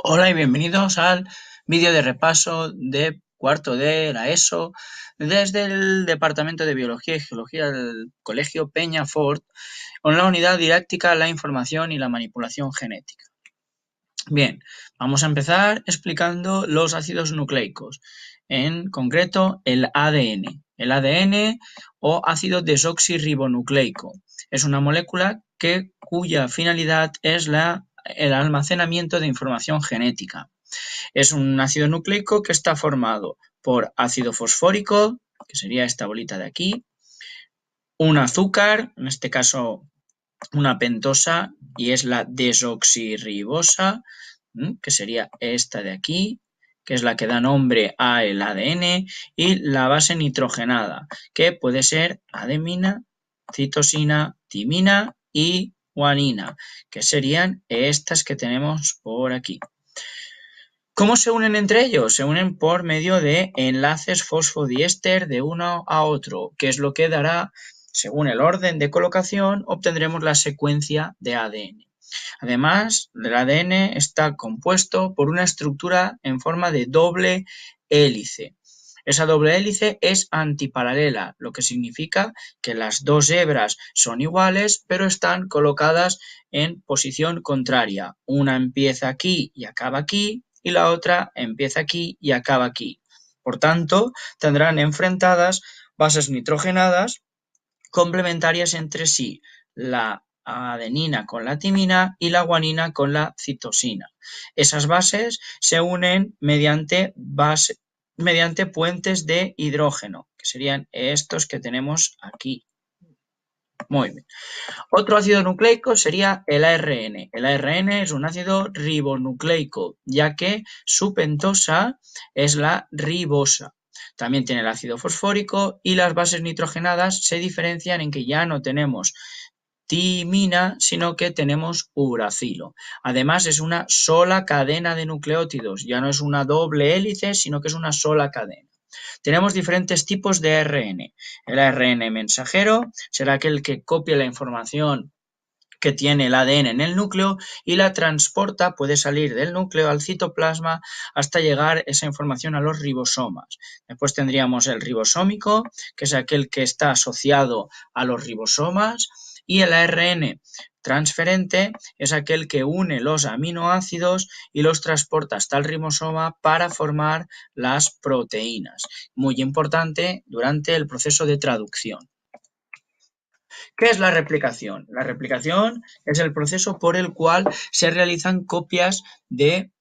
Hola y bienvenidos al vídeo de repaso de cuarto de la ESO desde el Departamento de Biología y Geología del Colegio Peñafort con la unidad didáctica La información y la manipulación genética. Bien, vamos a empezar explicando los ácidos nucleicos, en concreto el ADN. El ADN o ácido desoxirribonucleico es una molécula cuya finalidad es el almacenamiento de información genética. Es un ácido nucleico que está formado por ácido fosfórico, que sería esta bolita de aquí, un azúcar, en este caso una pentosa, y es la desoxirribosa, que sería esta de aquí, que es la que da nombre al ADN, y la base nitrogenada, que puede ser ademina, citosina, timina y guanina, que serían estas que tenemos por aquí. ¿Cómo se unen entre ellos? Se unen por medio de enlaces fosfodiéster de uno a otro, que es lo que dará, según el orden de colocación, obtendremos la secuencia de ADN. Además, el ADN está compuesto por una estructura en forma de doble hélice. Esa doble hélice es antiparalela, lo que significa que las dos hebras son iguales, pero están colocadas en posición contraria. Una empieza aquí y acaba aquí, y la otra empieza aquí y acaba aquí. Por tanto, tendrán enfrentadas bases nitrogenadas complementarias entre sí, la adenina con la timina y la guanina con la citosina. Esas bases se unen mediante puentes de hidrógeno, que serían estos que tenemos aquí. Muy bien. Otro ácido nucleico sería el ARN. El ARN es un ácido ribonucleico, ya que su pentosa es la ribosa. También tiene el ácido fosfórico y las bases nitrogenadas se diferencian en que ya no tenemos timina, sino que tenemos uracilo. Además, es una sola cadena de nucleótidos, ya no es una doble hélice, sino que es una sola cadena. Tenemos diferentes tipos de ARN. El ARN mensajero será aquel que copia la información que tiene el ADN en el núcleo y la transporta, puede salir del núcleo al citoplasma hasta llegar esa información a los ribosomas. Después tendríamos el ribosómico, que es aquel que está asociado a los ribosomas, y el ARN transferente es aquel que une los aminoácidos y los transporta hasta el ribosoma para formar las proteínas. Muy importante durante el proceso de traducción. ¿Qué es la replicación? La replicación es el proceso por el cual se realizan copias de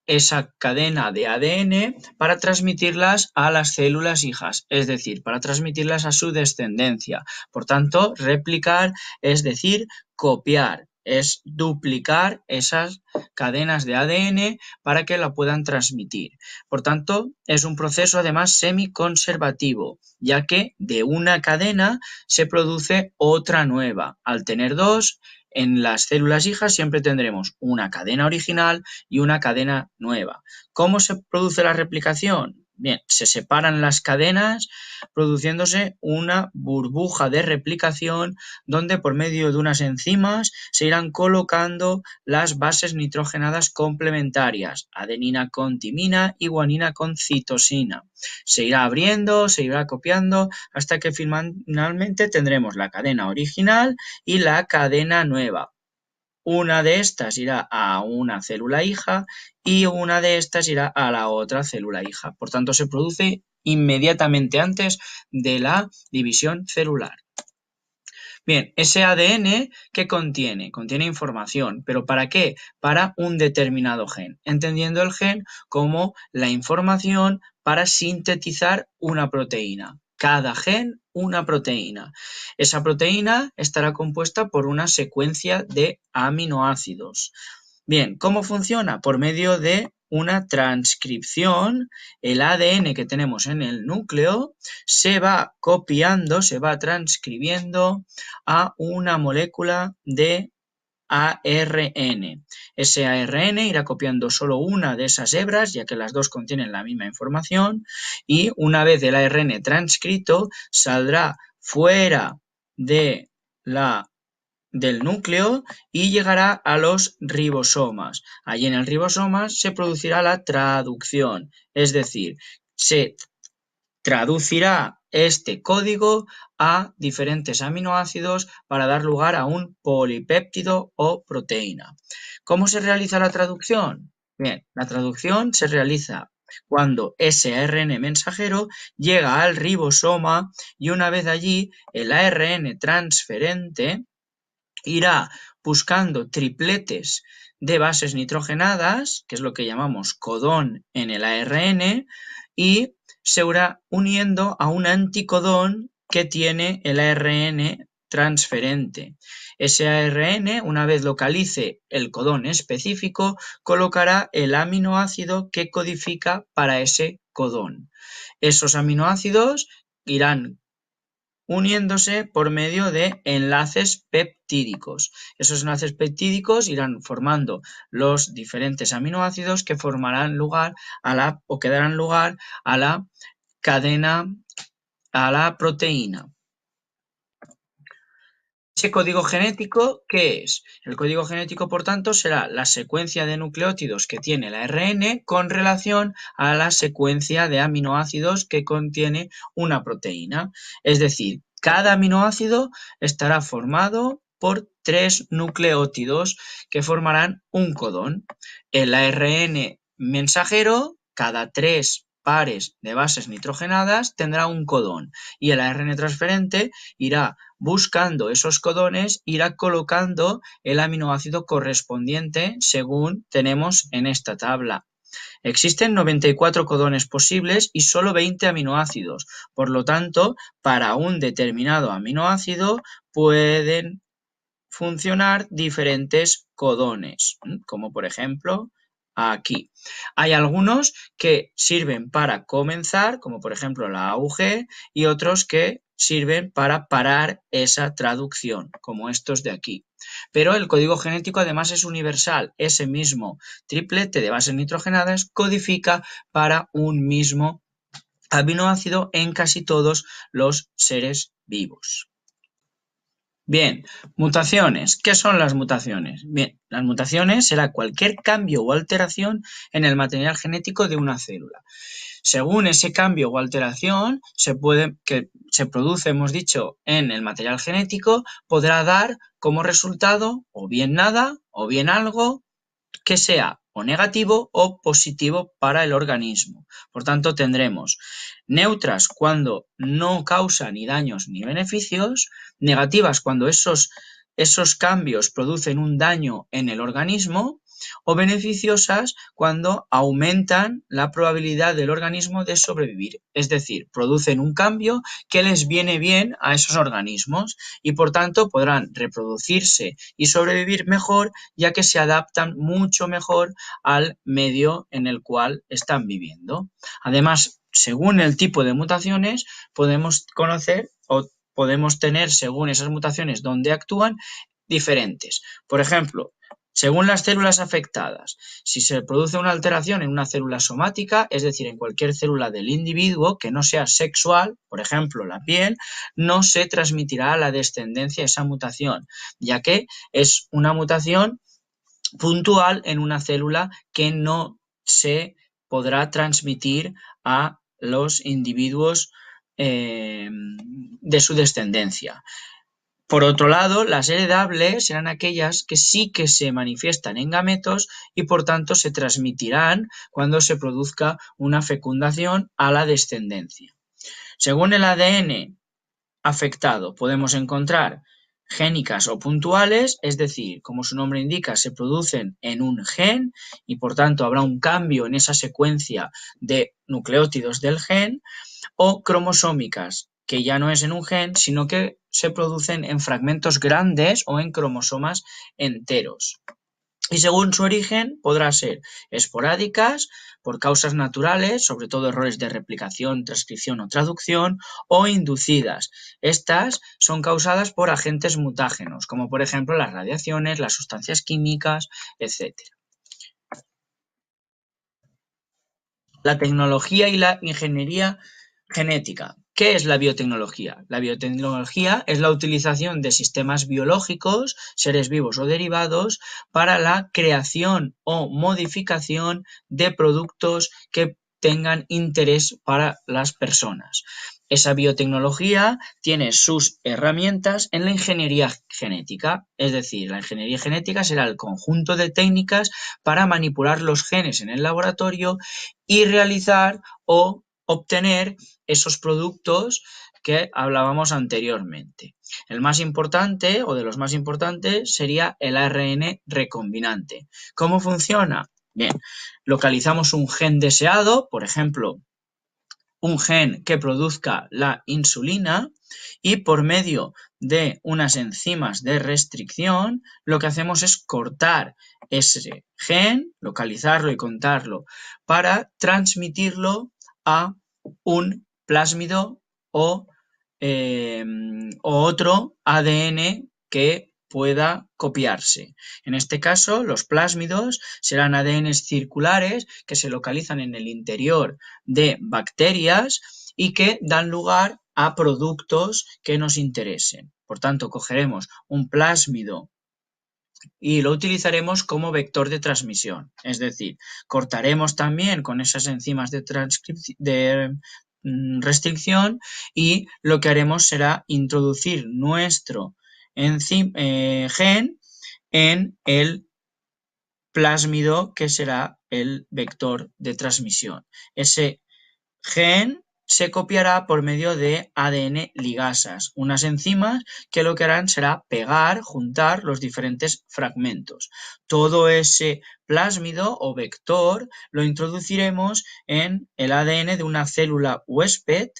esa cadena de ADN para transmitirlas a las células hijas, es decir, para transmitirlas a su descendencia. Por tanto, replicar es decir, copiar, es duplicar esas cadenas de ADN para que la puedan transmitir. Por tanto, es un proceso además semiconservativo, ya que de una cadena se produce otra nueva. Al tener dos, en las células hijas siempre tendremos una cadena original y una cadena nueva. ¿Cómo se produce la replicación? Bien, se separan las cadenas produciéndose una burbuja de replicación donde por medio de unas enzimas se irán colocando las bases nitrogenadas complementarias, adenina con timina y guanina con citosina. Se irá abriendo, se irá copiando hasta que finalmente tendremos la cadena original y la cadena nueva. Una de estas irá a una célula hija y una de estas irá a la otra célula hija. Por tanto, se produce inmediatamente antes de la división celular. Bien, ese ADN, ¿qué contiene? Contiene información, ¿pero para qué? Para un determinado gen, entendiendo el gen como la información para sintetizar una proteína. Cada gen, una proteína. Esa proteína estará compuesta por una secuencia de aminoácidos. Bien, ¿cómo funciona? Por medio de una transcripción, el ADN que tenemos en el núcleo se va copiando, se va transcribiendo a una molécula de ARN. Ese ARN irá copiando solo una de esas hebras, ya que las dos contienen la misma información, y una vez el ARN transcrito, saldrá fuera de la del núcleo y llegará a los ribosomas. Allí en el ribosoma se producirá la traducción, es decir, se traducirá este código a diferentes aminoácidos para dar lugar a un polipéptido o proteína. ¿Cómo se realiza la traducción? Bien, la traducción se realiza cuando ese ARN mensajero llega al ribosoma y una vez allí el ARN transferente irá buscando tripletes de bases nitrogenadas, que es lo que llamamos codón en el ARN, y se irá uniendo a un anticodón que tiene el ARN transferente. Ese ARN, una vez localice el codón específico, colocará el aminoácido que codifica para ese codón. Esos aminoácidos irán uniéndose por medio de enlaces peptídicos. Esos enlaces peptídicos irán formando los diferentes aminoácidos que formarán lugar que darán lugar a la cadena, a la proteína. ¿Ese código genético qué es? El código genético, por tanto, será la secuencia de nucleótidos que tiene el ARN con relación a la secuencia de aminoácidos que contiene una proteína. Es decir, cada aminoácido estará formado por 3 nucleótidos que formarán un codón. El ARN mensajero, cada 3 pares de bases nitrogenadas tendrá un codón y el ARN transferente irá buscando esos codones, irá colocando el aminoácido correspondiente según tenemos en esta tabla. Existen 94 codones posibles y solo 20 aminoácidos. Por lo tanto, para un determinado aminoácido pueden funcionar diferentes codones, como por ejemplo aquí. Hay algunos que sirven para comenzar, como por ejemplo la AUG, y otros que sirven para parar esa traducción, como estos de aquí. Pero el código genético además es universal. Ese mismo triplete de bases nitrogenadas codifica para un mismo aminoácido en casi todos los seres vivos. Bien, mutaciones. ¿Qué son las mutaciones? Bien, las mutaciones será cualquier cambio o alteración en el material genético de una célula. Según ese cambio o alteración que se produce, hemos dicho, en el material genético, podrá dar como resultado o bien nada o bien algo que sea o negativo o positivo para el organismo. Por tanto, tendremos neutras cuando no causan ni daños ni beneficios, negativas cuando esos cambios producen un daño en el organismo, o beneficiosas cuando aumentan la probabilidad del organismo de sobrevivir. Es decir, producen un cambio que les viene bien a esos organismos y por tanto podrán reproducirse y sobrevivir mejor, ya que se adaptan mucho mejor al medio en el cual están viviendo. Además, según el tipo de mutaciones, podemos conocer o podemos tener, según esas mutaciones donde actúan, diferentes. Por ejemplo, según las células afectadas, si se produce una alteración en una célula somática, es decir, en cualquier célula del individuo que no sea sexual, por ejemplo, la piel, no se transmitirá a la descendencia esa mutación, ya que es una mutación puntual en una célula que no se podrá transmitir a los individuos de su descendencia. Por otro lado, las heredables serán aquellas que sí que se manifiestan en gametos y por tanto se transmitirán cuando se produzca una fecundación a la descendencia. Según el ADN afectado, podemos encontrar génicas o puntuales, es decir, como su nombre indica, se producen en un gen y por tanto habrá un cambio en esa secuencia de nucleótidos del gen, o cromosómicas, que ya no es en un gen, sino que se producen en fragmentos grandes o en cromosomas enteros. Y según su origen podrá ser esporádicas, por causas naturales, sobre todo errores de replicación, transcripción o traducción, o inducidas. Estas son causadas por agentes mutágenos, como por ejemplo las radiaciones, las sustancias químicas, etc. La tecnología y la ingeniería genética. ¿Qué es la biotecnología? La biotecnología es la utilización de sistemas biológicos, seres vivos o derivados, para la creación o modificación de productos que tengan interés para las personas. Esa biotecnología tiene sus herramientas en la ingeniería genética, es decir, la ingeniería genética será el conjunto de técnicas para manipular los genes en el laboratorio y realizar o obtener esos productos que hablábamos anteriormente. El más importante o de los más importantes sería el ARN recombinante. ¿Cómo funciona? Bien, localizamos un gen deseado, por ejemplo, un gen que produzca la insulina y por medio de unas enzimas de restricción lo que hacemos es cortar ese gen, localizarlo y contarlo para transmitirlo a un plásmido o otro ADN que pueda copiarse. En este caso, los plásmidos serán ADNs circulares que se localizan en el interior de bacterias y que dan lugar a productos que nos interesen. Por tanto, cogeremos un plásmido y lo utilizaremos como vector de transmisión. Es decir, cortaremos también con esas enzimas de restricción y lo que haremos será introducir nuestro gen en el plásmido que será el vector de transmisión. Ese gen se copiará por medio de ADN ligasas, unas enzimas que lo que harán será pegar, juntar los diferentes fragmentos. Todo ese plásmido o vector lo introduciremos en el ADN de una célula huésped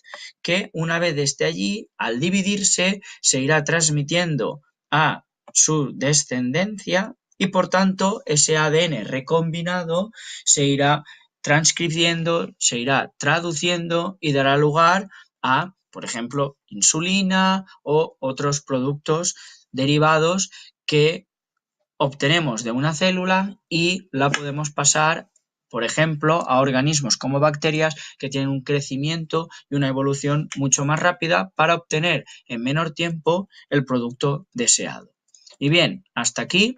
que una vez esté allí, al dividirse, se irá transmitiendo a su descendencia y por tanto ese ADN recombinado se irá transcribiendo, se irá traduciendo y dará lugar a, por ejemplo, insulina o otros productos derivados que obtenemos de una célula y la podemos pasar, por ejemplo, a organismos como bacterias que tienen un crecimiento y una evolución mucho más rápida para obtener en menor tiempo el producto deseado. Y bien, hasta aquí